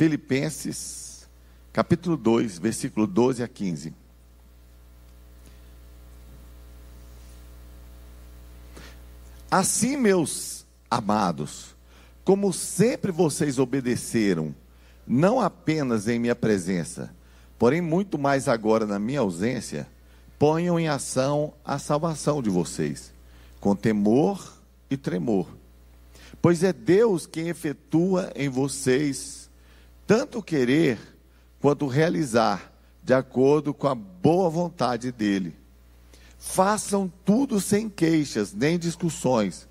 Filipenses, capítulo 2, versículo 12 a 15. Assim, meus amados, como sempre vocês obedeceram, não apenas em minha presença, porém muito mais agora na minha ausência, ponham em ação a salvação de vocês, com temor e tremor. Pois é Deus quem efetua em vocês tanto querer quanto realizar, de acordo com a boa vontade dele. Façam tudo sem queixas nem discussões,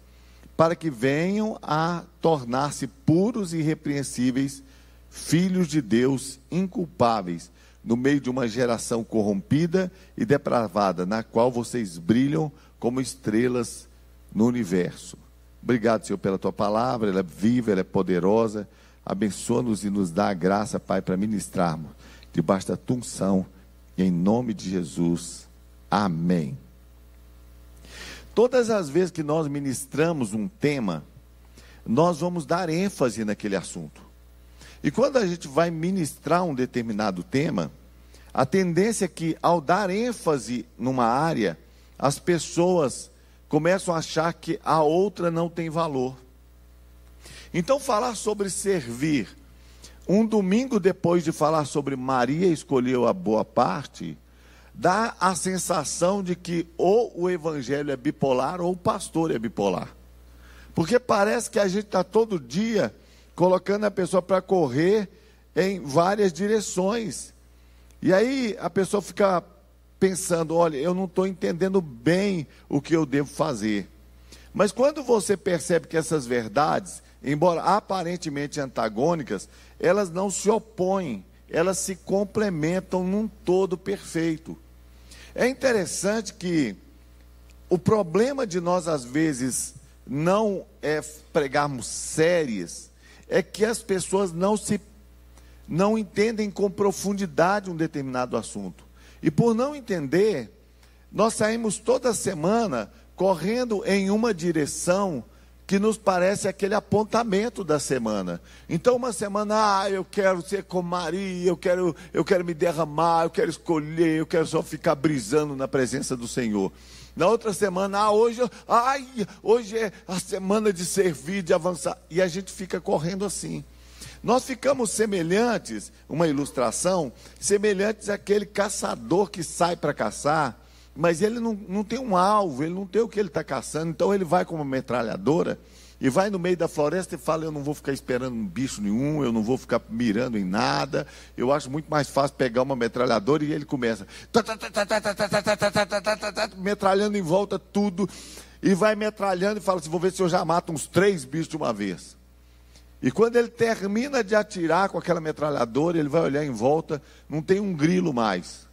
para que venham a tornar-se puros e irrepreensíveis, filhos de Deus inculpáveis, no meio de uma geração corrompida e depravada, na qual vocês brilham como estrelas no universo. Obrigado, Senhor, pela tua palavra, ela é viva, ela é poderosa. Abençoa-nos e nos dá a graça, Pai, para ministrarmos debaixo da tua unção, em nome de Jesus. Amém. Todas as vezes que nós ministramos um tema, nós vamos dar ênfase naquele assunto. E quando a gente vai ministrar um determinado tema, a tendência é que, ao dar ênfase numa área, as pessoas começam a achar que a outra não tem valor. Então, falar sobre servir, um domingo depois de falar sobre Maria escolheu a boa parte, dá a sensação de que ou o evangelho é bipolar ou o pastor é bipolar. Porque parece que a gente está todo dia colocando a pessoa para correr em várias direções. E aí a pessoa fica pensando, olha, eu não estou entendendo bem o que eu devo fazer. Mas quando você percebe que essas verdades, embora aparentemente antagônicas, elas não se opõem, elas se complementam num todo perfeito. É interessante que o problema de nós, às vezes, não é pregarmos séries, é que as pessoas não entendem com profundidade um determinado assunto. E por não entender, nós saímos toda semana correndo em uma direção que nos parece aquele apontamento da semana. Então, uma semana, eu quero ser como Maria, eu quero me derramar, eu quero escolher, eu quero só ficar brisando na presença do Senhor. Na outra semana, hoje é a semana de servir, de avançar. E a gente fica correndo assim. Nós ficamos semelhantes, uma ilustração, semelhantes àquele caçador que sai para caçar, mas ele não tem um alvo, ele não tem o que ele está caçando, então ele vai com uma metralhadora e vai no meio da floresta e fala, eu não vou ficar esperando um bicho nenhum, eu não vou ficar mirando em nada, eu acho muito mais fácil pegar uma metralhadora e ele começa, metralhando em volta tudo, e vai metralhando e fala assim, vou ver se eu já mato uns 3 bichos de uma vez. E quando ele termina de atirar com aquela metralhadora, ele vai olhar em volta, não tem um grilo mais.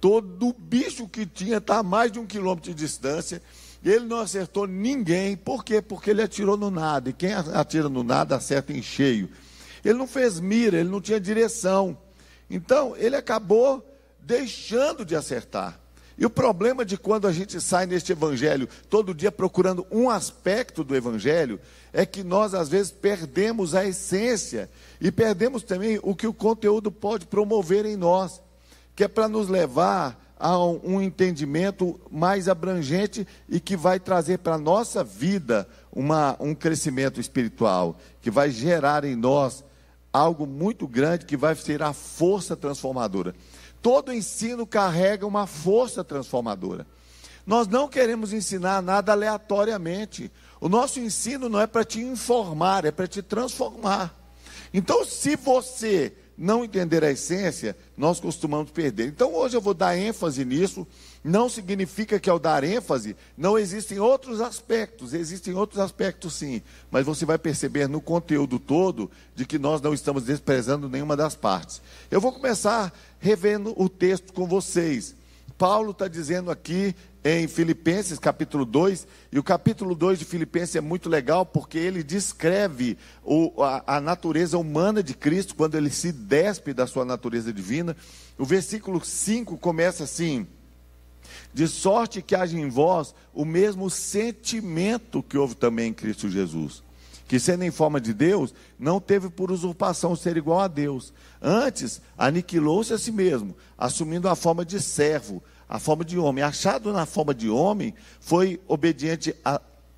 Todo bicho que tinha está a mais de 1 quilômetro de distância. Ele não acertou ninguém. Por quê? Porque ele atirou no nada. E quem atira no nada acerta em cheio. Ele não fez mira, ele não tinha direção. Então, ele acabou deixando de acertar. E o problema de quando a gente sai neste evangelho, todo dia procurando um aspecto do evangelho, é que nós às vezes perdemos a essência e perdemos também o que o conteúdo pode promover em nós, que é para nos levar a um entendimento mais abrangente e que vai trazer para a nossa vida um crescimento espiritual, que vai gerar em nós algo muito grande, que vai ser a força transformadora. Todo ensino carrega uma força transformadora. Nós não queremos ensinar nada aleatoriamente. O nosso ensino não é para te informar, é para te transformar. Então, se você não entender a essência, nós costumamos perder. Então, hoje eu vou dar ênfase nisso. Não significa que ao dar ênfase, não existem outros aspectos. Existem outros aspectos sim. Mas você vai perceber no conteúdo todo, de que nós não estamos desprezando nenhuma das partes. Eu vou começar revendo o texto com vocês. Paulo está dizendo aqui em Filipenses capítulo 2, e o capítulo 2 de Filipenses é muito legal, porque ele descreve a natureza humana de Cristo, quando ele se despe da sua natureza divina. O versículo 5 começa assim: de sorte que haja em vós o mesmo sentimento que houve também em Cristo Jesus, que sendo em forma de Deus, não teve por usurpação ser igual a Deus. Antes, aniquilou-se a si mesmo, assumindo a forma de servo, a forma de homem. Achado na forma de homem, foi obediente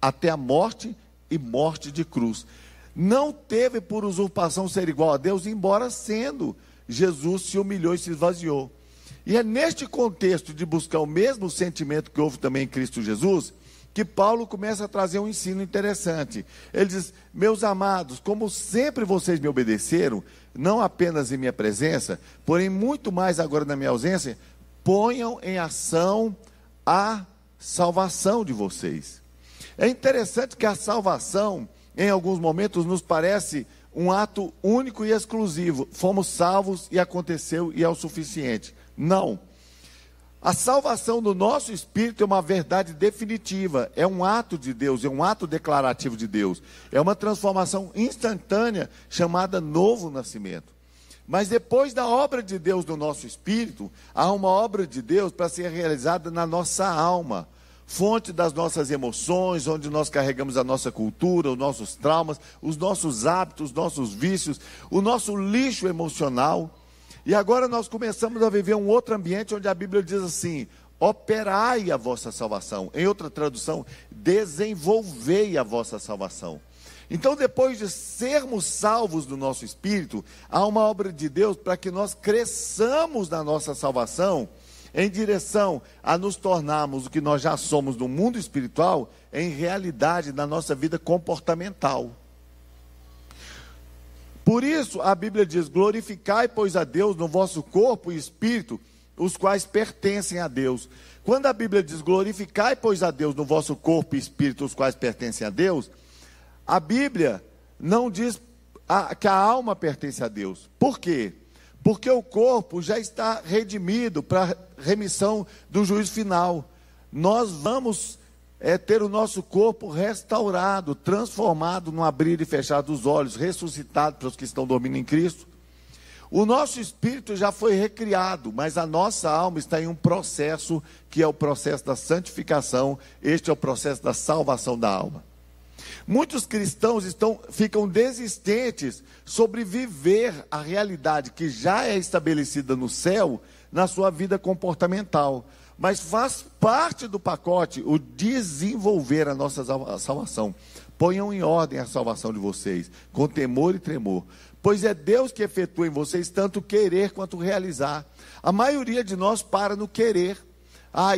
até a morte e morte de cruz. Não teve por usurpação ser igual a Deus, embora sendo, Jesus se humilhou e se esvaziou. E é neste contexto de buscar o mesmo sentimento que houve também em Cristo Jesus, que Paulo começa a trazer um ensino interessante. Ele diz: meus amados, como sempre vocês me obedeceram, não apenas em minha presença, porém muito mais agora na minha ausência, ponham em ação a salvação de vocês. É interessante que a salvação, em alguns momentos, nos parece um ato único e exclusivo. Fomos salvos e aconteceu e é o suficiente. Não. A salvação do nosso espírito é uma verdade definitiva, é um ato de Deus, é um ato declarativo de Deus, é uma transformação instantânea chamada novo nascimento. Mas depois da obra de Deus no nosso espírito, há uma obra de Deus para ser realizada na nossa alma, fonte das nossas emoções, onde nós carregamos a nossa cultura, os nossos traumas, os nossos hábitos, os nossos vícios, o nosso lixo emocional. E agora nós começamos a viver um outro ambiente onde a Bíblia diz assim: operai a vossa salvação. Em outra tradução, desenvolvei a vossa salvação. Então, depois de sermos salvos do nosso espírito, há uma obra de Deus para que nós cresçamos na nossa salvação, em direção a nos tornarmos o que nós já somos no mundo espiritual, em realidade na nossa vida comportamental. Por isso, a Bíblia diz: glorificai, pois, a Deus no vosso corpo e espírito, os quais pertencem a Deus. Quando a Bíblia diz: glorificai, pois, a Deus no vosso corpo e espírito, os quais pertencem a Deus, a Bíblia não diz que a alma pertence a Deus. Por quê? Porque o corpo já está redimido para remissão do juízo final. Nós vamos ter o nosso corpo restaurado, transformado no abrir e fechar dos olhos, ressuscitado para os que estão dormindo em Cristo. O nosso espírito já foi recriado, mas a nossa alma está em um processo, que é o processo da santificação. Este é o processo da salvação da alma. Muitos cristãos ficam desistentes sobre viver a realidade que já é estabelecida no céu, na sua vida comportamental. Mas faz parte do pacote o desenvolver a nossa salvação. Ponham em ordem a salvação de vocês, com temor e tremor. Pois é Deus que efetua em vocês tanto querer quanto realizar. A maioria de nós para no querer.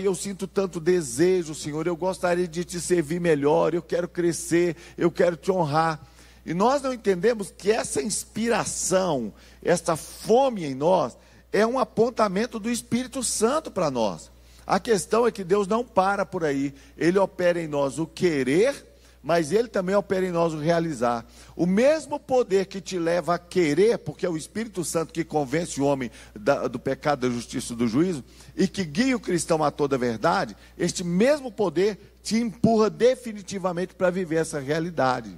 Eu sinto tanto desejo, Senhor, eu gostaria de te servir melhor, eu quero crescer, eu quero te honrar. E nós não entendemos que essa inspiração, essa fome em nós, é um apontamento do Espírito Santo para nós. A questão é que Deus não para por aí. Ele opera em nós o querer, mas Ele também opera em nós o realizar. O mesmo poder que te leva a querer, porque é o Espírito Santo que convence o homem do pecado, da justiça e do juízo, e que guia o cristão a toda a verdade, este mesmo poder te empurra definitivamente para viver essa realidade.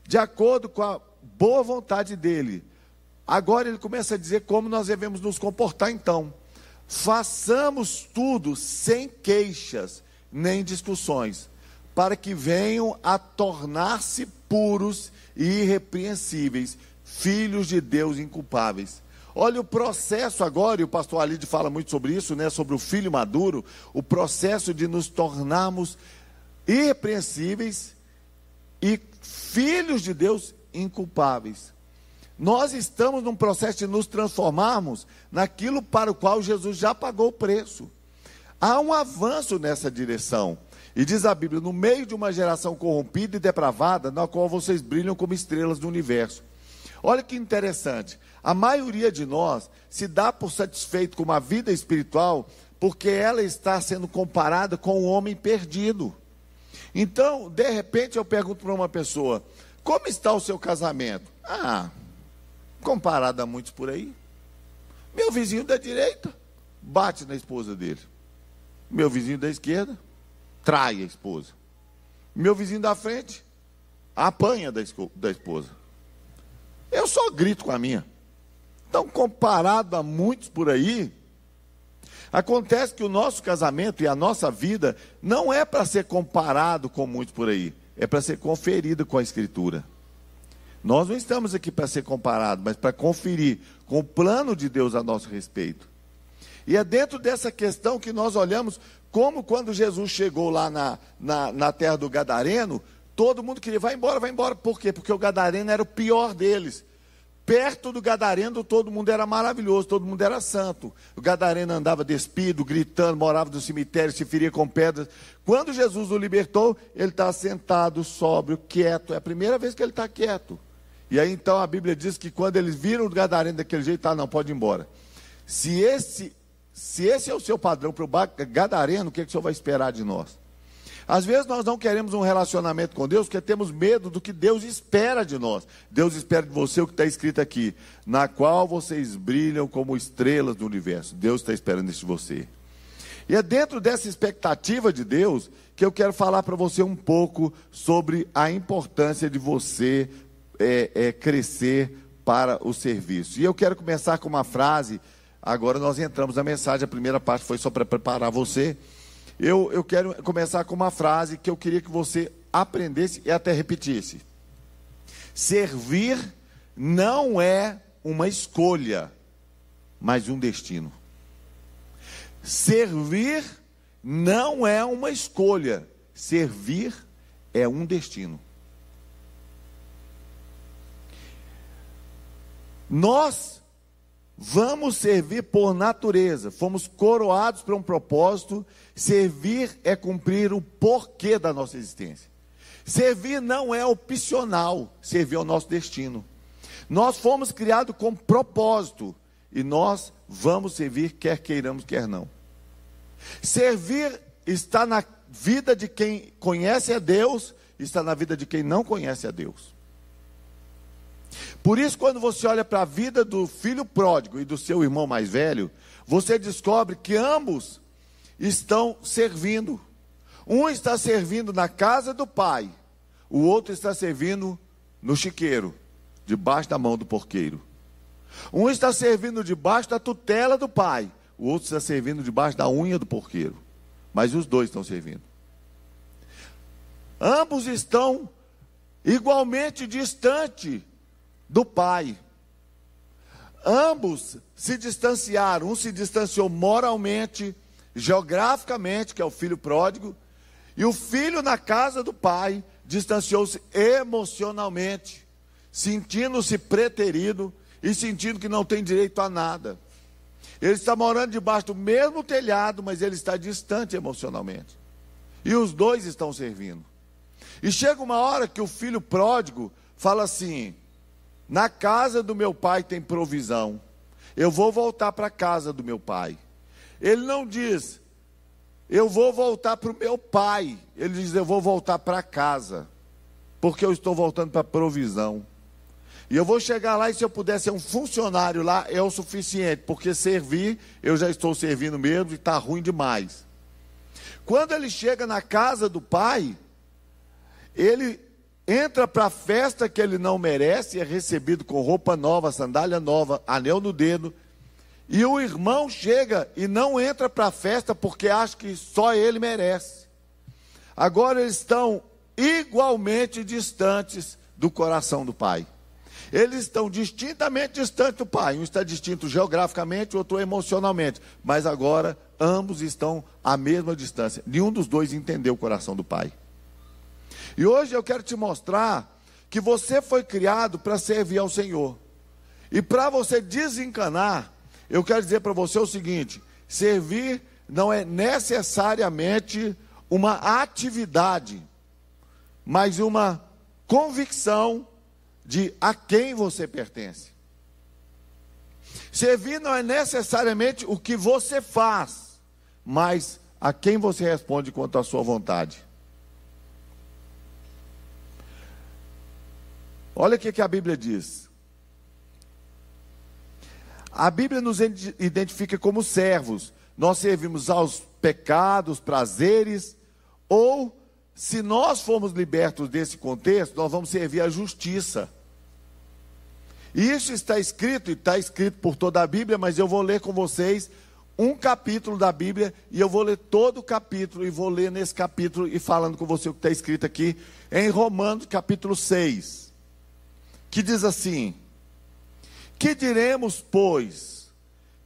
De acordo com a boa vontade dEle. Agora ele começa a dizer como nós devemos nos comportar então. Façamos tudo sem queixas, nem discussões, para que venham a tornar-se puros e irrepreensíveis, filhos de Deus inculpáveis. Olha o processo agora, e o pastor Alide fala muito sobre isso, sobre o filho maduro, o processo de nos tornarmos irrepreensíveis e filhos de Deus inculpáveis. Nós estamos num processo de nos transformarmos naquilo para o qual Jesus já pagou o preço. Há um avanço nessa direção. E diz a Bíblia: no meio de uma geração corrompida e depravada, na qual vocês brilham como estrelas do universo. Olha que interessante. A maioria de nós se dá por satisfeito com uma vida espiritual porque ela está sendo comparada com um homem perdido. Então, de repente, eu pergunto para uma pessoa: como está o seu casamento? Comparado a muitos por aí. Meu vizinho da direita bate na esposa dele. Meu vizinho da esquerda trai a esposa. Meu vizinho da frente apanha da esposa. Eu só grito com a minha. Então, comparado a muitos por aí, Acontece que o nosso casamento e a nossa vida não é para ser comparado com muitos por aí, é para ser conferido com a Escritura. Nós não estamos aqui para ser comparados, mas para conferir com o plano de Deus a nosso respeito. E é dentro dessa questão que nós olhamos como quando Jesus chegou lá na terra do Gadareno, todo mundo queria, vai embora. Por quê? Porque o Gadareno era o pior deles. Perto do Gadareno todo mundo era maravilhoso, todo mundo era santo. O Gadareno andava despido, gritando, morava no cemitério, se feria com pedras. Quando Jesus o libertou, ele está sentado, sóbrio, quieto. É a primeira vez que ele está quieto. E aí então a Bíblia diz que quando eles viram o Gadareno daquele jeito, não, pode ir embora. Se esse é o seu padrão para o Gadareno, o que o Senhor vai esperar de nós? Às vezes nós não queremos um relacionamento com Deus porque temos medo do que Deus espera de nós. Deus espera de você o que está escrito aqui, na qual vocês brilham como estrelas do universo. Deus está esperando isso de você. E é dentro dessa expectativa de Deus que eu quero falar para você um pouco sobre a importância de você crescer para o serviço. E eu quero começar com uma frase. Agora nós entramos na mensagem, a primeira parte foi só para preparar você. Eu quero começar com uma frase que eu queria que você aprendesse e até repetisse. Servir não é uma escolha, mas um destino. Servir não é uma escolha, servir é um destino. Nós vamos servir por natureza, fomos coroados para um propósito. Servir é cumprir o porquê da nossa existência. Servir não é opcional, servir é o nosso destino. Nós fomos criados com propósito e nós vamos servir quer queiramos, quer não. Servir está na vida de quem conhece a Deus, está na vida de quem não conhece a Deus. Por isso, quando você olha para a vida do filho pródigo e do seu irmão mais velho, você descobre que ambos estão servindo. Um está servindo na casa do pai, o outro está servindo no chiqueiro, debaixo da mão do porqueiro. Um está servindo debaixo da tutela do pai, o outro está servindo debaixo da unha do porqueiro. Mas os dois estão servindo. Ambos estão igualmente distantes do pai. Ambos se distanciaram. Um se distanciou moralmente, geograficamente, que é o filho pródigo, e o filho na casa do pai distanciou-se emocionalmente, sentindo-se preterido e sentindo que não tem direito a nada. Ele está morando debaixo do mesmo telhado, mas ele está distante emocionalmente. E os dois estão servindo. E chega uma hora que o filho pródigo fala assim: na casa do meu pai tem provisão, eu vou voltar para a casa do meu pai. Ele não diz, eu vou voltar para o meu pai. Ele diz, eu vou voltar para casa, porque eu estou voltando para a provisão. E eu vou chegar lá e se eu puder ser um funcionário lá, é o suficiente, porque servir, eu já estou servindo mesmo e está ruim demais. Quando ele chega na casa do pai, ele entra para a festa que ele não merece, é recebido com roupa nova, sandália nova, anel no dedo. E o irmão chega e não entra para a festa porque acha que só ele merece. Agora eles estão igualmente distantes do coração do pai. Eles estão distintamente distantes do pai. Um está distinto geograficamente, o outro emocionalmente. Mas agora ambos estão à mesma distância. Nenhum dos dois entendeu o coração do pai. E hoje eu quero te mostrar que você foi criado para servir ao Senhor. E para você desencanar, eu quero dizer para você o seguinte: servir não é necessariamente uma atividade, mas uma convicção de a quem você pertence. Servir não é necessariamente o que você faz, mas a quem você responde quanto à sua vontade. Olha o que a Bíblia diz. A Bíblia nos identifica como servos. Nós servimos aos pecados, prazeres, ou, se nós formos libertos desse contexto, nós vamos servir à justiça. Isso está escrito, e está escrito por toda a Bíblia, mas eu vou ler com vocês um capítulo da Bíblia, e eu vou ler todo o capítulo, e vou ler nesse capítulo, e falando com você o que está escrito aqui, em Romanos capítulo 6, que diz assim: que diremos, pois?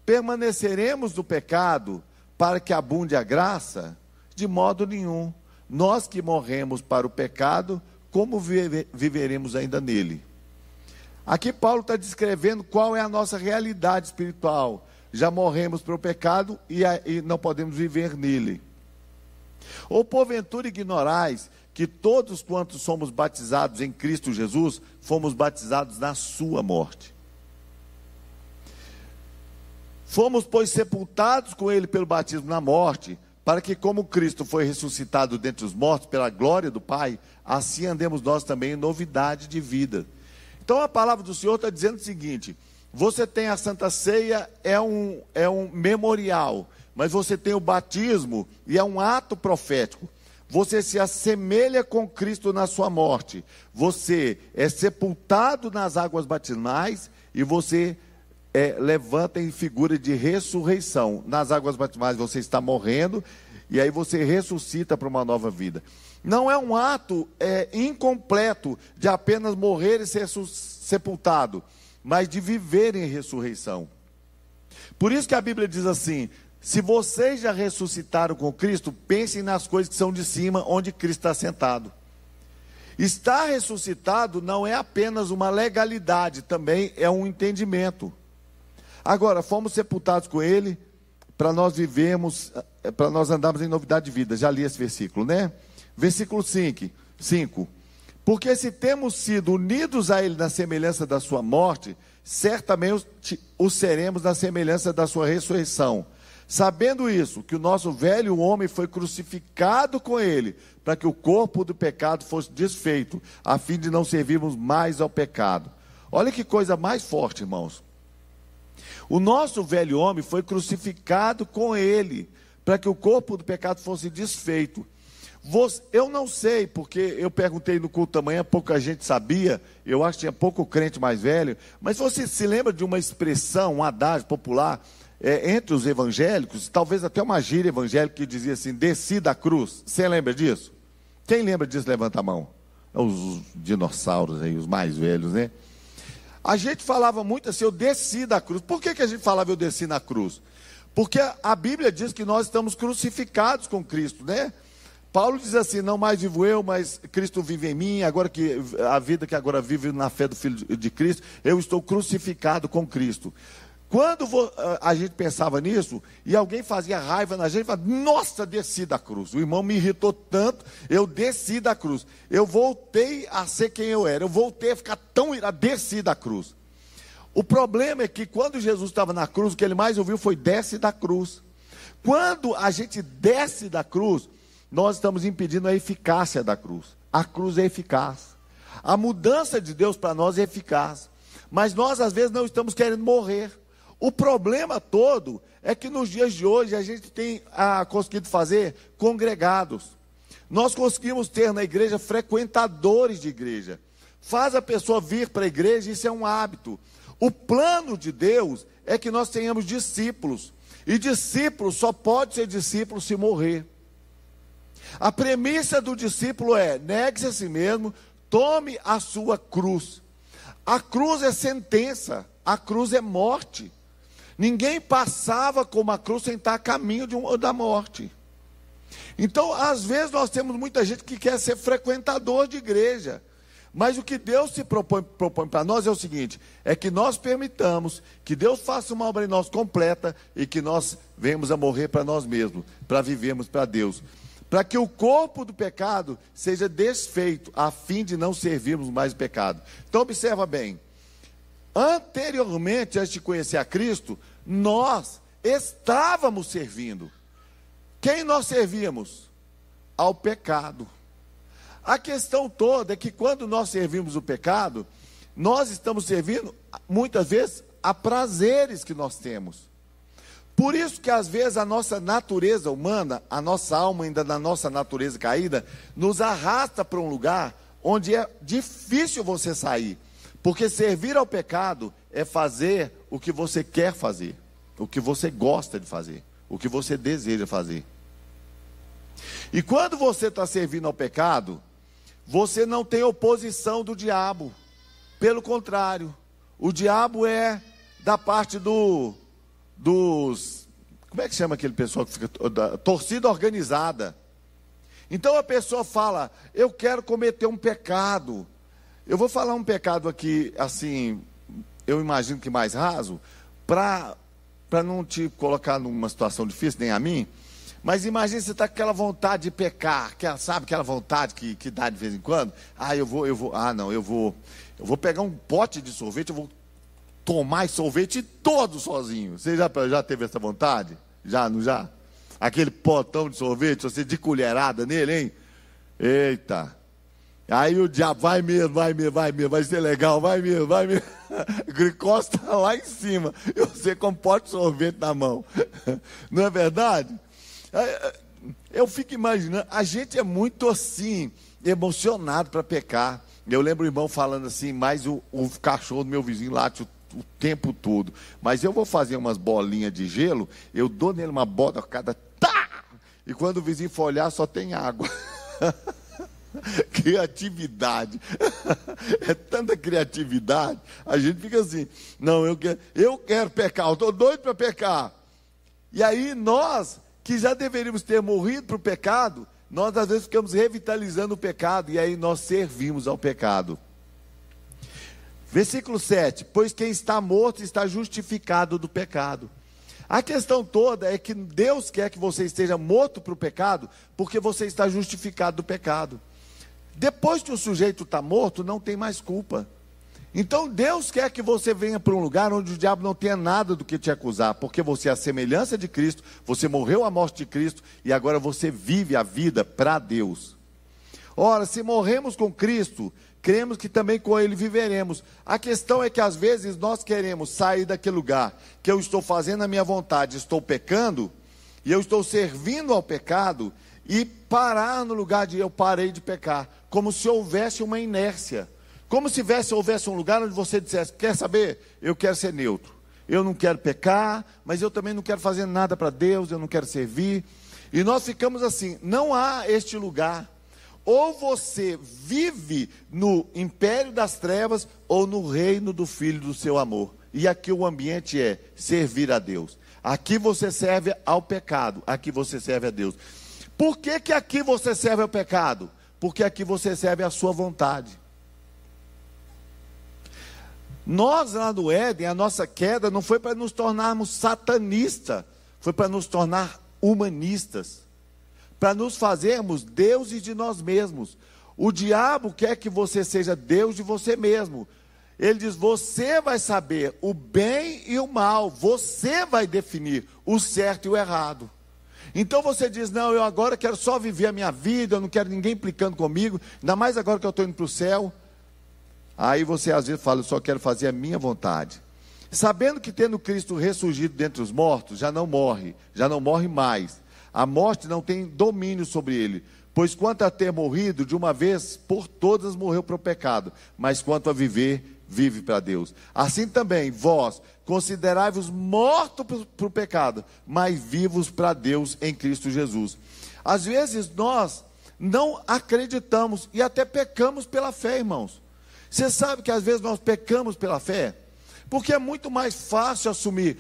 Permaneceremos no pecado, para que abunde a graça? De modo nenhum. Nós que morremos para o pecado, como viveremos ainda nele? Aqui Paulo está descrevendo qual é a nossa realidade espiritual. Já morremos para o pecado e não podemos viver nele. Ou porventura ignorais que todos quantos somos batizados em Cristo Jesus, fomos batizados na sua morte. Fomos, pois, sepultados com ele pelo batismo na morte, para que como Cristo foi ressuscitado dentre os mortos pela glória do Pai, assim andemos nós também em novidade de vida. Então a palavra do Senhor está dizendo o seguinte: você tem a Santa Ceia, é um memorial, mas você tem o batismo e é um ato profético. Você se assemelha com Cristo na sua morte, você é sepultado nas águas batismais e você levanta em figura de ressurreição. Nas águas batismais você está morrendo e aí você ressuscita para uma nova vida. Não é um ato incompleto de apenas morrer e ser sepultado, mas de viver em ressurreição. Por isso que a Bíblia diz assim: se vocês já ressuscitaram com Cristo, pensem nas coisas que são de cima, onde Cristo está sentado. Estar ressuscitado não é apenas uma legalidade, também é um entendimento. Agora, fomos sepultados com Ele, para nós vivermos, para nós andarmos em novidade de vida. Já li esse versículo, né? Versículo 5. Porque se temos sido unidos a Ele na semelhança da sua morte, certamente o seremos na semelhança da sua ressurreição. Sabendo isso, que o nosso velho homem foi crucificado com Ele, para que o corpo do pecado fosse desfeito, a fim de não servirmos mais ao pecado. Olha que coisa mais forte, irmãos. O nosso velho homem foi crucificado com Ele, para que o corpo do pecado fosse desfeito. Eu não sei, porque eu perguntei no culto da manhã, pouca gente sabia, eu acho que tinha pouco crente mais velho, mas você se lembra de uma expressão, um adágio popular, entre os evangélicos, talvez até uma gíria evangélica que dizia assim: desci da cruz? Você lembra disso? Quem lembra disso, levanta a mão. Os dinossauros aí, os mais velhos, né? A gente falava muito assim: eu desci da cruz. Por que a gente falava eu desci na cruz? Porque a Bíblia diz que nós estamos crucificados com Cristo, né? Paulo diz assim: não mais vivo eu, mas Cristo vive em mim. Agora que a vida que agora vive na fé do Filho de Cristo, eu estou crucificado com Cristo. Quando a gente pensava nisso, e alguém fazia raiva na gente, falava: nossa, desci da cruz. O irmão me irritou tanto, eu desci da cruz. Eu voltei a ser quem eu era. Eu voltei a ficar tão irado, desci da cruz. O problema é que quando Jesus estava na cruz, o que ele mais ouviu foi: desce da cruz. Quando a gente desce da cruz, nós estamos impedindo a eficácia da cruz. A cruz é eficaz. A mudança de Deus para nós é eficaz. Mas nós, às vezes, não estamos querendo morrer. O problema todo é que nos dias de hoje a gente tem conseguido fazer congregados. Nós conseguimos ter na igreja frequentadores de igreja. Faz a pessoa vir para a igreja, isso é um hábito. O plano de Deus é que nós tenhamos discípulos. E discípulo só pode ser discípulo se morrer. A premissa do discípulo é: negue-se a si mesmo, tome a sua cruz. A cruz é sentença, a cruz é morte. Ninguém passava com uma cruz sem estar a caminho da morte. Então, às vezes nós temos muita gente que quer ser frequentador de igreja. Mas o que Deus se propõe para nós é o seguinte: é que nós permitamos que Deus faça uma obra em nós completa e que nós venhamos a morrer para nós mesmos, para vivermos para Deus. Para que o corpo do pecado seja desfeito, a fim de não servirmos mais o pecado. Então observa bem, anteriormente, antes de conhecer a Cristo, nós estávamos servindo. Quem nós servíamos? Ao pecado. A questão toda é que quando nós servimos o pecado, nós estamos servindo, muitas vezes, a prazeres que nós temos. Por isso que às vezes a nossa natureza humana, a nossa alma ainda na nossa natureza caída, nos arrasta para um lugar onde é difícil você sair. Porque servir ao pecado é fazer o que você quer fazer. o que você gosta de fazer, o que você deseja fazer. E quando você está servindo ao pecado, você não tem oposição do diabo. Pelo contrário, o diabo é da parte dos... Como é que chama aquele pessoal que fica... torcida organizada. Então a pessoa fala, eu quero cometer um pecado. Eu vou falar um pecado aqui, assim, eu imagino que mais raso, para não te colocar numa situação difícil, nem a mim. Mas imagine você está com aquela vontade de pecar, sabe aquela vontade que dá de vez em quando? Eu vou pegar um pote de sorvete, eu vou tomar esse sorvete todo sozinho. Você já teve essa vontade? Já, não já? Aquele potão de sorvete, você de colherada nele, hein? Eita! Aí o diabo, vai mesmo, vai ser legal, vai mesmo. Encosta lá em cima, e você com um pote de sorvete na mão. Não é verdade? Eu fico imaginando, a gente é muito assim, emocionado para pecar. Eu lembro o irmão falando assim, mas o cachorro do meu vizinho late o tempo todo. Mas eu vou fazer umas bolinhas de gelo, eu dou nele uma cada tá! E quando o vizinho for olhar, só tem água. Criatividade. É tanta criatividade, a gente fica assim, não, eu quero pecar, eu estou doido para pecar. E aí nós, que já deveríamos ter morrido para o pecado, nós às vezes ficamos revitalizando o pecado, e aí nós servimos ao pecado. Versículo 7, pois quem está morto está justificado do pecado. A questão toda é que Deus quer que você esteja morto para o pecado, porque você está justificado do pecado. Depois que o sujeito está morto, não tem mais culpa. Então Deus quer que você venha para um lugar onde o diabo não tenha nada do que te acusar, porque você é a semelhança de Cristo, você morreu a morte de Cristo, e agora você vive a vida para Deus. Ora, se morremos com Cristo, cremos que também com Ele viveremos. A questão é que às vezes nós queremos sair daquele lugar, que eu estou fazendo a minha vontade, estou pecando, e eu estou servindo ao pecado, e parar no lugar de eu parei de pecar, como se houvesse uma inércia, como se houvesse um lugar onde você dissesse, quer saber, eu quero ser neutro, eu não quero pecar, mas eu também não quero fazer nada para Deus, eu não quero servir, e nós ficamos assim, não há este lugar. Ou você vive no império das trevas, ou no reino do Filho do seu amor. E aqui o ambiente é servir a Deus. Aqui você serve ao pecado, aqui você serve a Deus. Por que que aqui você serve ao pecado? Porque aqui você serve à sua vontade. Nós lá no Éden, a nossa queda não foi para nos tornarmos satanistas, foi para nos tornar humanistas. Para nos fazermos deuses de nós mesmos. O diabo quer que você seja Deus de você mesmo. Ele diz, você vai saber o bem e o mal, você vai definir o certo e o errado. Então você diz, não, eu agora quero só viver a minha vida, eu não quero ninguém implicando comigo, ainda mais agora que eu estou indo para o céu. Aí você às vezes fala, eu só quero fazer a minha vontade. Sabendo que tendo Cristo ressurgido dentre os mortos, já não morre mais. A morte não tem domínio sobre ele, pois quanto a ter morrido, de uma vez por todas morreu para o pecado, mas quanto a viver, vive para Deus. Assim também, vós, considerai-vos mortos para o pecado, mas vivos para Deus em Cristo Jesus. Às vezes nós não acreditamos e até pecamos pela fé, irmãos. Você sabe que às vezes nós pecamos pela fé? Porque é muito mais fácil assumir,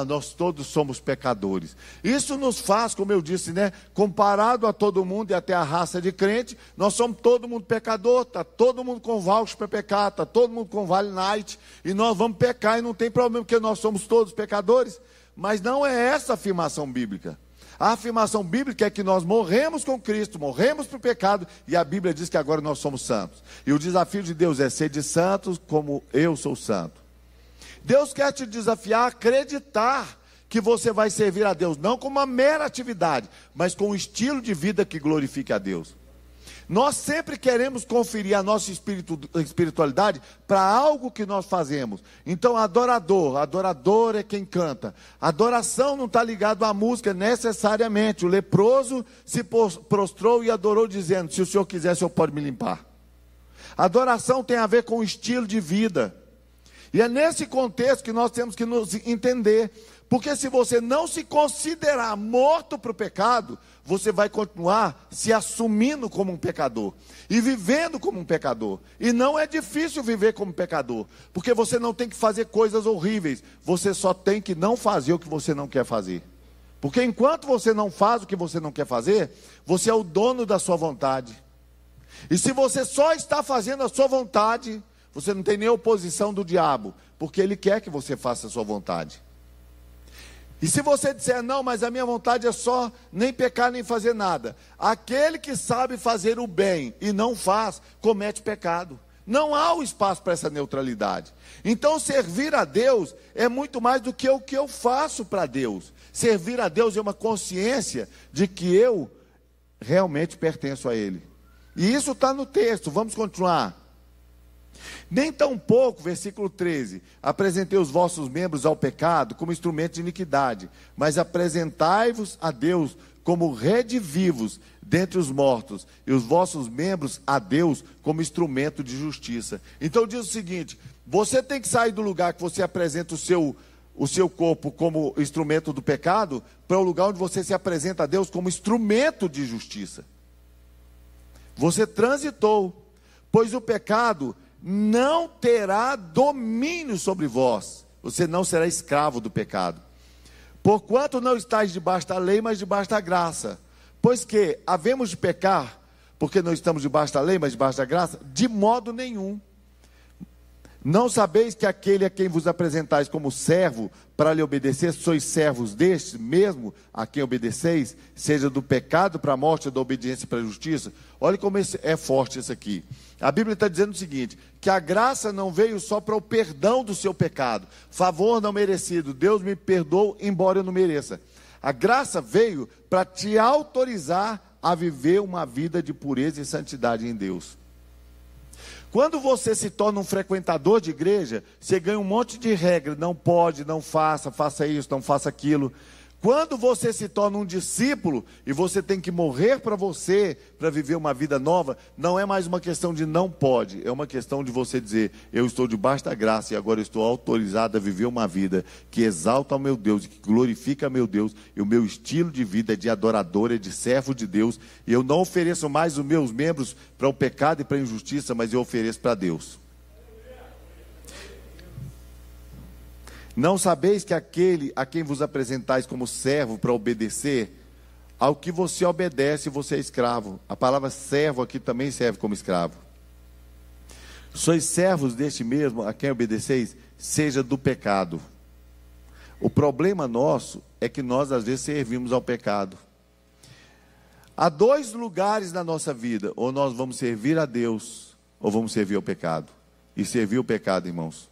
nós todos somos pecadores. Isso nos faz, como eu disse, né? Comparado a todo mundo e até a raça de crente, nós somos todo mundo pecador, está todo mundo com voucher para pecar, está todo mundo com Vale Night, e nós vamos pecar e não tem problema, porque nós somos todos pecadores. Mas não é essa a afirmação bíblica. A afirmação bíblica é que nós morremos com Cristo, morremos para o pecado, e a Bíblia diz que agora nós somos santos. E o desafio de Deus é ser de santos como eu sou santo. Deus quer te desafiar a acreditar que você vai servir a Deus, não como uma mera atividade, mas com um estilo de vida que glorifique a Deus. Nós sempre queremos conferir a nossa espiritualidade para algo que nós fazemos. Então, adorador é quem canta. Adoração não está ligado à música necessariamente. O leproso se prostrou e adorou dizendo, se o Senhor quiser, o Senhor pode me limpar. Adoração tem a ver com o estilo de vida. E é nesse contexto que nós temos que nos entender. Porque se você não se considerar morto para o pecado, você vai continuar se assumindo como um pecador e vivendo como um pecador. E não é difícil viver como pecador, porque você não tem que fazer coisas horríveis, você só tem que não fazer o que você não quer fazer. Porque enquanto você não faz o que você não quer fazer, você é o dono da sua vontade. E se você só está fazendo a sua vontade, você não tem nem oposição do diabo, porque ele quer que você faça a sua vontade. E se você disser, não, mas a minha vontade é só nem pecar nem fazer nada, aquele que sabe fazer o bem e não faz, comete pecado. Não há o espaço para essa neutralidade. Então servir a Deus é muito mais do que o que eu faço para Deus. Servir a Deus é uma consciência de que eu realmente pertenço a Ele. E isso está no texto, vamos continuar. Nem tão pouco, versículo 13, apresentei os vossos membros ao pecado como instrumento de iniquidade, mas apresentai-vos a Deus como redivivos dentre os mortos, e os vossos membros a Deus como instrumento de justiça. Então diz o seguinte, você tem que sair do lugar que você apresenta o seu corpo como instrumento do pecado, para o lugar onde você se apresenta a Deus como instrumento de justiça. Você transitou, pois o pecado não terá domínio sobre vós, você não será escravo do pecado. Porquanto não estáis debaixo da lei, mas debaixo da graça. Pois que havemos de pecar, porque não estamos debaixo da lei, mas debaixo da graça? De modo nenhum. Não sabeis que aquele a quem vos apresentais como servo, para lhe obedecer, sois servos deste mesmo a quem obedeceis, seja do pecado para a morte, ou da obediência para a justiça? Olha como é forte isso aqui. A Bíblia está dizendo o seguinte, que a graça não veio só para o perdão do seu pecado, favor não merecido, Deus me perdoou, embora eu não mereça. A graça veio para te autorizar a viver uma vida de pureza e santidade em Deus. Quando você se torna um frequentador de igreja, você ganha um monte de regras, não pode, não faça, faça isso, não faça aquilo. Quando você se torna um discípulo e você tem que morrer para você, para viver uma vida nova, não é mais uma questão de não pode, é uma questão de você dizer, eu estou debaixo da graça e agora estou autorizado a viver uma vida que exalta o meu Deus, que glorifica o meu Deus, e o meu estilo de vida é de adorador, é de servo de Deus, e eu não ofereço mais os meus membros para o pecado e para a injustiça, mas eu ofereço para Deus. Não sabeis que aquele a quem vos apresentais como servo para obedecer, ao que você obedece, você é escravo. A palavra servo aqui também serve como escravo. Sois servos deste mesmo a quem obedeceis, seja do pecado. O problema nosso é que nós às vezes servimos ao pecado. Há dois lugares na nossa vida, ou nós vamos servir a Deus, ou vamos servir ao pecado. E servir o pecado, irmãos,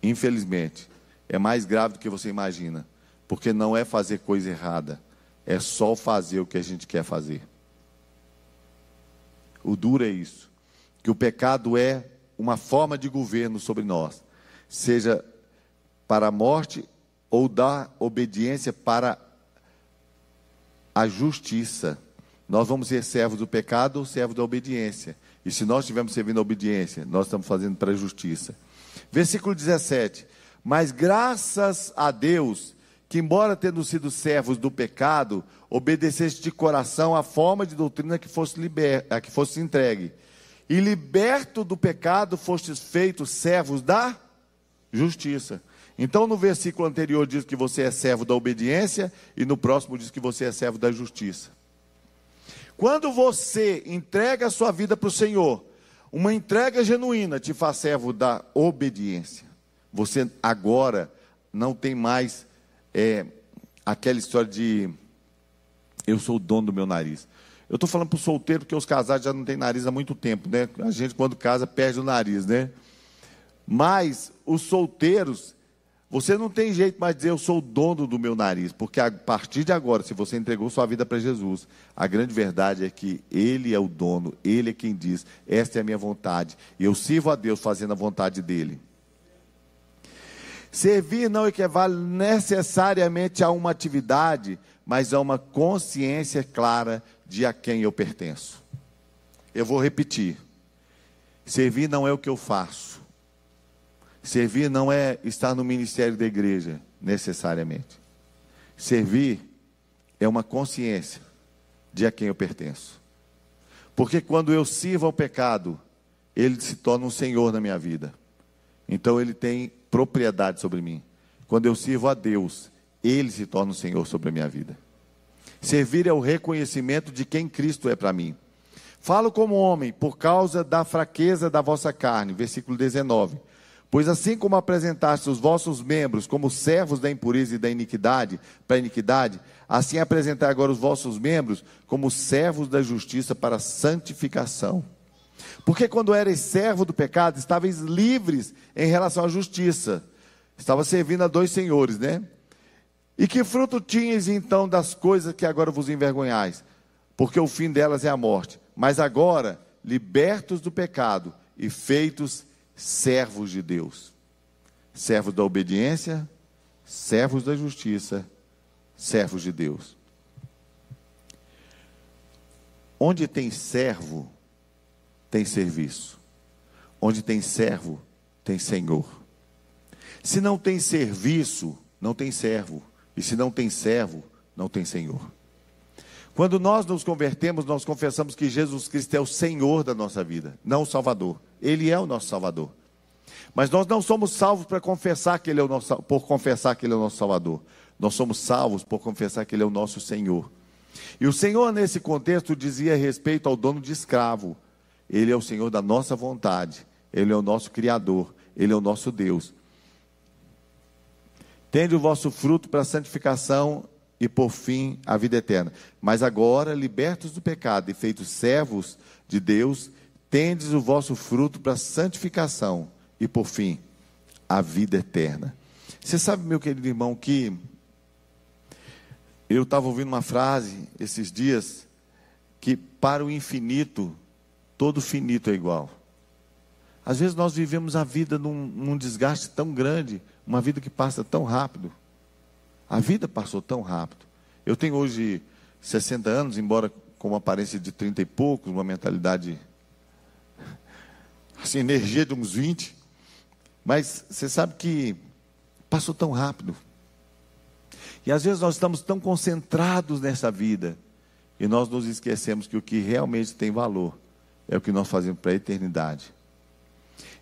infelizmente, é mais grave do que você imagina, porque não é fazer coisa errada, é só fazer o que a gente quer fazer. O duro é isso, que o pecado é uma forma de governo sobre nós, seja para a morte ou da obediência para a justiça. Nós vamos ser servos do pecado ou servos da obediência, e se nós estivermos servindo a obediência, nós estamos fazendo para a justiça. Versículo 17, mas graças a Deus, que embora tendo sido servos do pecado, obedeceste de coração à forma de doutrina que fosse entregue, e liberto do pecado, fostes feitos servos da justiça. Então no versículo anterior diz que você é servo da obediência, e no próximo diz que você é servo da justiça. Quando você entrega a sua vida para o Senhor, uma entrega genuína te faz servo da obediência. Você agora não tem mais aquela história de eu sou o dono do meu nariz. Eu estou falando para o solteiro porque os casados já não têm nariz há muito tempo, né? A gente quando casa perde o nariz, né? Mas os solteiros, você não tem jeito mais de dizer eu sou o dono do meu nariz, porque a partir de agora, se você entregou sua vida para Jesus, a grande verdade é que Ele é o dono, Ele é quem diz, esta é a minha vontade, e eu sirvo a Deus fazendo a vontade dEle. Servir não equivale necessariamente a uma atividade, mas a uma consciência clara de a quem eu pertenço. Eu vou repetir. Servir não é o que eu faço. Servir não é estar no ministério da igreja, necessariamente. Servir é uma consciência de a quem eu pertenço. Porque quando eu sirvo ao pecado, ele se torna um senhor na minha vida. Então ele tem propriedade sobre mim. Quando eu sirvo a Deus, ele se torna um senhor sobre a minha vida. Servir é o reconhecimento de quem Cristo é para mim. Falo como homem, por causa da fraqueza da vossa carne. Versículo 19. Pois assim como apresentaste os vossos membros como servos da impureza e da iniquidade, para a iniquidade, assim apresentai agora os vossos membros como servos da justiça para a santificação. Porque quando erais servo do pecado, estavais livres em relação à justiça. Estava servindo a dois senhores, né? E que fruto tinhas então das coisas que agora vos envergonhais? Porque o fim delas é a morte. Mas agora, libertos do pecado e feitos servos de Deus. Servos da obediência, servos da justiça, servos de Deus. Onde tem servo, tem serviço. Onde tem servo, tem senhor. Se não tem serviço, não tem servo. E se não tem servo, não tem senhor. Quando nós nos convertemos, nós confessamos que Jesus Cristo é o Senhor da nossa vida, não o Salvador. Ele é o nosso Salvador. Mas nós não somos salvos por confessar que Ele é o nosso Salvador. Nós somos salvos por confessar que Ele é o nosso Senhor. E o Senhor, nesse contexto, dizia respeito ao dono de escravo. Ele é o Senhor da nossa vontade. Ele é o nosso Criador. Ele é o nosso Deus. Tende o vosso fruto para a santificação e por fim a vida eterna. Mas agora, libertos do pecado e feitos servos de Deus, tendes o vosso fruto para a santificação e por fim a vida eterna. Você sabe, meu querido irmão, que eu estava ouvindo uma frase esses dias, que para o infinito, todo finito é igual. Às vezes nós vivemos a vida num desgaste tão grande, uma vida que passa tão rápido. A vida passou tão rápido. Eu tenho hoje 60 anos, embora com uma aparência de 30 e poucos, uma mentalidade, assim, energia de uns 20. Mas você sabe que passou tão rápido. E às vezes nós estamos tão concentrados nessa vida, e nós nos esquecemos que o que realmente tem valor é o que nós fazemos para a eternidade.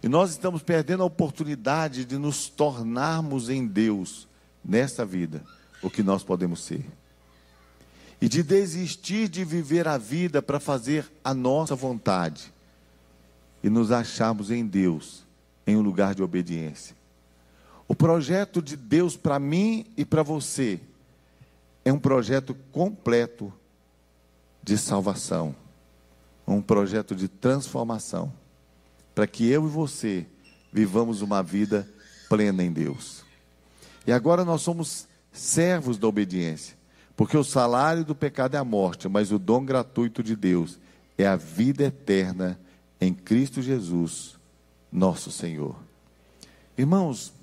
E nós estamos perdendo a oportunidade de nos tornarmos em Deus, nesta vida, o que nós podemos ser. E de desistir de viver a vida para fazer a nossa vontade. E nos acharmos em Deus, em um lugar de obediência. O projeto de Deus para mim e para você é um projeto completo de salvação. Um projeto de transformação. Para que eu e você vivamos uma vida plena em Deus. E agora nós somos servos da obediência, porque o salário do pecado é a morte, mas o dom gratuito de Deus é a vida eterna em Cristo Jesus, nosso Senhor. Irmãos,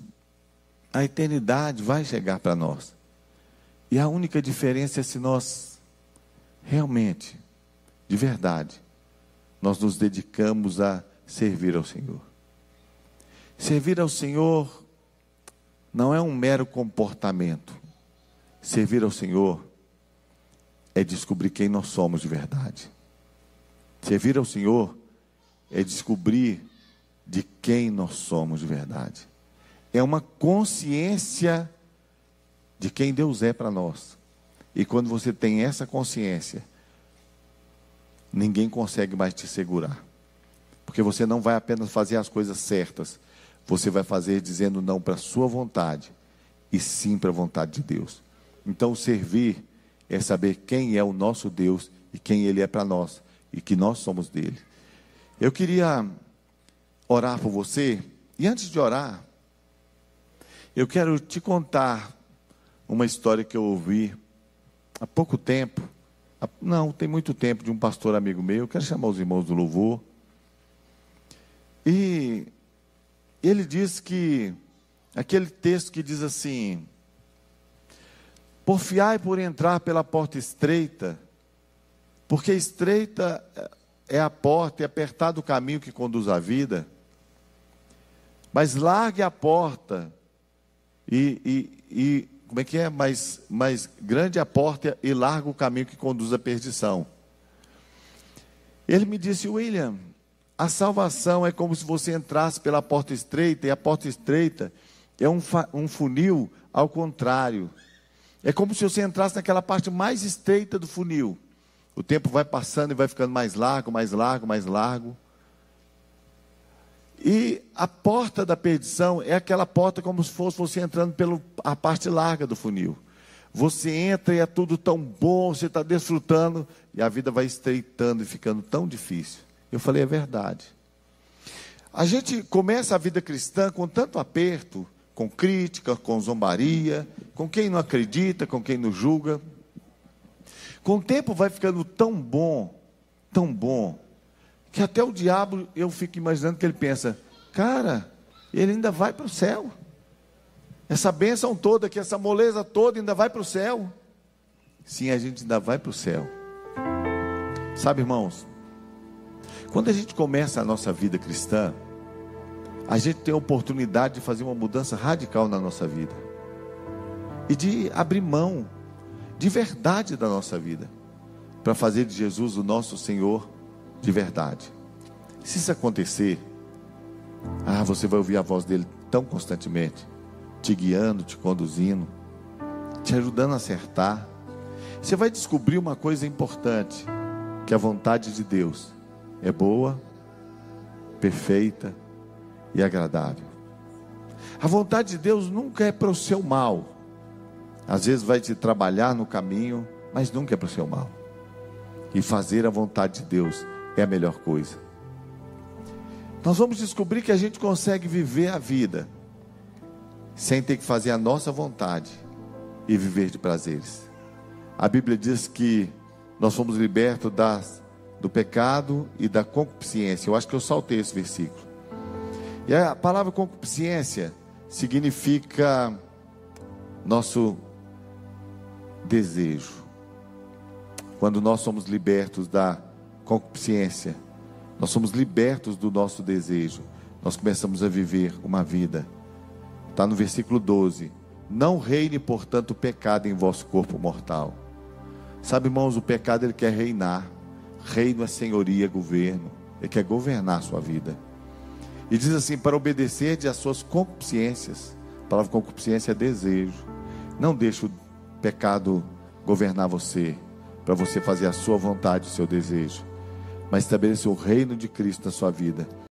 a eternidade vai chegar para nós. E a única diferença é se nós realmente, de verdade, nós nos dedicamos a servir ao Senhor. Servir ao Senhor não é um mero comportamento. Servir ao Senhor é descobrir quem nós somos de verdade. Servir ao Senhor é descobrir de quem nós somos de verdade. É uma consciência de quem Deus é para nós. E quando você tem essa consciência, ninguém consegue mais te segurar. Porque você não vai apenas fazer as coisas certas, você vai fazer dizendo não para a sua vontade, e sim para a vontade de Deus. Então, servir é saber quem é o nosso Deus, e quem Ele é para nós, e que nós somos dele. Eu queria orar por você, e antes de orar, eu quero te contar uma história que eu ouvi há pouco tempo, não, tem muito tempo, de um pastor amigo meu. Eu quero chamar os irmãos do louvor. E ele diz que, aquele texto que diz assim: porfiai por entrar pela porta estreita, porque estreita é a porta e apertado o caminho que conduz à vida. Mas largue a porta como é que é? Mais grande a porta e largo o caminho que conduz à perdição. Ele me disse: William, a salvação é como se você entrasse pela porta estreita, e a porta estreita é um funil ao contrário. É como se você entrasse naquela parte mais estreita do funil. O tempo vai passando e vai ficando mais largo, mais largo, mais largo. E a porta da perdição é aquela porta como se fosse você entrando pela parte larga do funil. Você entra e é tudo tão bom, você está desfrutando, e a vida vai estreitando e ficando tão difícil. Eu falei: é verdade. A gente começa a vida cristã com tanto aperto, com crítica, com zombaria, com quem não acredita, com quem não julga. Com o tempo vai ficando tão bom, que até o diabo, eu fico imaginando que ele pensa: cara, ele ainda vai para o céu. Essa bênção toda, que essa moleza toda ainda vai para o céu. Sim, a gente ainda vai para o céu. Sabe, irmãos, quando a gente começa a nossa vida cristã, a gente tem a oportunidade de fazer uma mudança radical na nossa vida. E de abrir mão de verdade da nossa vida, para fazer de Jesus o nosso Senhor de verdade. Se isso acontecer, você vai ouvir a voz dele tão constantemente, te guiando, te conduzindo, te ajudando a acertar. Você vai descobrir uma coisa importante, que a vontade de Deus é boa, perfeita e agradável. A vontade de Deus nunca é para o seu mal. Às vezes vai te trabalhar no caminho, mas nunca é para o seu mal. E fazer a vontade de Deus é a melhor coisa. Nós vamos descobrir que a gente consegue viver a vida sem ter que fazer a nossa vontade e viver de prazeres. A Bíblia diz que nós fomos libertos do pecado e da concupiscência. Eu acho que eu saltei esse versículo. E a palavra concupiscência significa nosso desejo. Quando nós somos libertos da concupiscência, nós somos libertos do nosso desejo, nós começamos a viver uma vida. Está no versículo 12: não reine, portanto, o pecado em vosso corpo mortal. Sabe, irmãos, o pecado ele quer reinar. Reino é senhoria, governo. Ele quer governar a sua vida. E diz assim: para obedecer às suas concupiscências. A palavra concupiscência é desejo. Não deixe o pecado governar você, para você fazer a sua vontade, o seu desejo, mas estabeleça o reino de Cristo na sua vida.